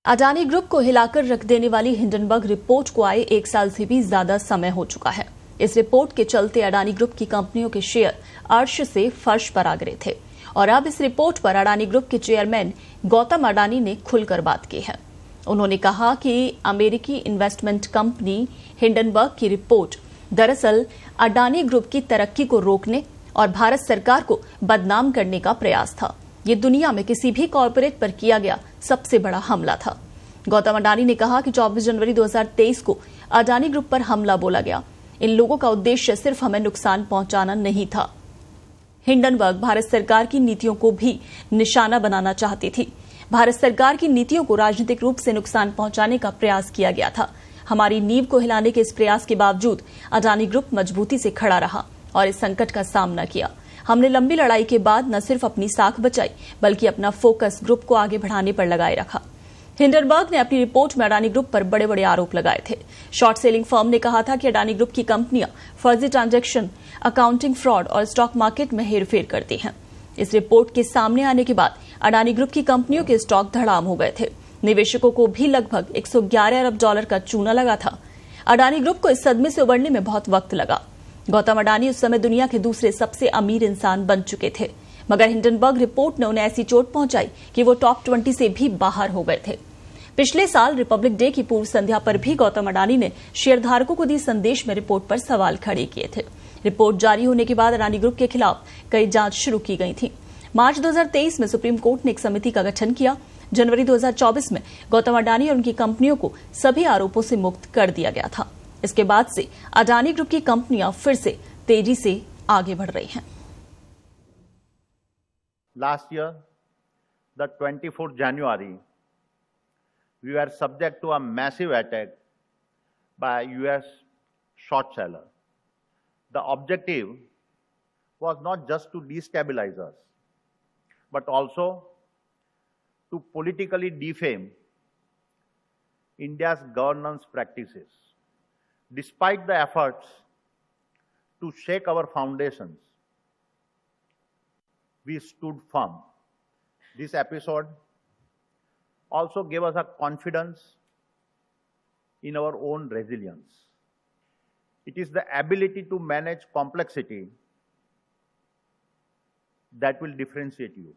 Adani group को हिलाकर रख देने वाली हिंडनबर्ग रिपोर्ट को आए 1 साल से भी ज्यादा समय हो चुका है। इस रिपोर्ट के चलते अडानी ग्रुप की कंपनियों के शेयर अर्श से फर्श पर आ गिरे थे और अब इस रिपोर्ट पर अडानी ग्रुप के चेयरमैन गौतम अडानी ने खुलकर बात की है। उन्होंने कहा कि अमेरिकी इन्वेस्टमेंट कंपनी हिंडनबर्ग की रिपोर्ट दरअसल अडानी ग्रुप की तरक्की को रोकने और भारत सरकार को बदनाम करने का प्रयास था। ये दुनिया में किसी भी कॉरपोरेट पर किया गया सबसे बड़ा हमला था। गौतम अडानी ने कहा कि 24 जनवरी 2023 को अडानी ग्रुप पर हमला बोला गया। इन लोगों का उद्देश्य सिर्फ हमें नुकसान पहुंचाना नहीं था। हिंडनबर्ग भारत सरकार की नीतियों को भी निशाना बनाना चाहती थी। भारत सरकार की नीतियों को राजनीतिक रूप से नुकसान पहुंचाने का प्रयास किया गया था। हमारी नींव को हिलाने के इस प्रयास के बावजूद अडानी ग्रुप मजबूती से खड़ा रहा और इस संकट का सामना किया। हमने लंबी लड़ाई के बाद न सिर्फ अपनी साख बचाई बल्कि अपना फोकस ग्रुप को आगे बढ़ाने पर लगाए रखा। हिंडनबर्ग ने अपनी रिपोर्ट में अडानी ग्रुप पर बड़े बड़े आरोप लगाए थे। शॉर्ट सेलिंग फर्म ने कहा था कि अडानी ग्रुप की कंपनियां फर्जी ट्रांजैक्शन, अकाउंटिंग फ्रॉड और स्टॉक मार्केट में हेरफेर करती हैं। इस रिपोर्ट के सामने आने के बाद अडानी ग्रुप की कंपनियों के स्टॉक धड़ाम हो गए थे। निवेशकों को भी लगभग 111 अरब डॉलर का चूना लगा था। अडानी ग्रुप को इस सदमे से उबरने में बहुत वक्त लगा। गौतम अडानी उस समय दुनिया के दूसरे सबसे अमीर इंसान बन चुके थे, मगर हिंडनबर्ग रिपोर्ट ने उन्हें ऐसी चोट पहुंचाई कि वो टॉप 20 से भी बाहर हो गए थे। पिछले साल रिपब्लिक डे की पूर्व संध्या पर भी गौतम अडानी ने शेयरधारकों को दी संदेश में रिपोर्ट पर सवाल खड़े किए थे। रिपोर्ट जारी होने के बाद अडानी ग्रुप के खिलाफ कई जांच शुरू की गई थी। मार्च 2023 में सुप्रीम कोर्ट ने एक समिति का गठन किया। जनवरी 2024 में गौतम अडानी और उनकी कंपनियों को सभी आरोपों से मुक्त कर दिया गया था। इसके बाद से अडानी ग्रुप की कंपनियां फिर से तेजी से आगे बढ़ रही हैं। Last year, the 24th January, we were subject to a massive attack by US short seller. The objective was not just to destabilize us, but also to politically defame India's governance practices. Despite the efforts to shake our foundations, we stood firm. This episode also gave us a confidence in our own resilience. It is the ability to manage complexity that will differentiate you.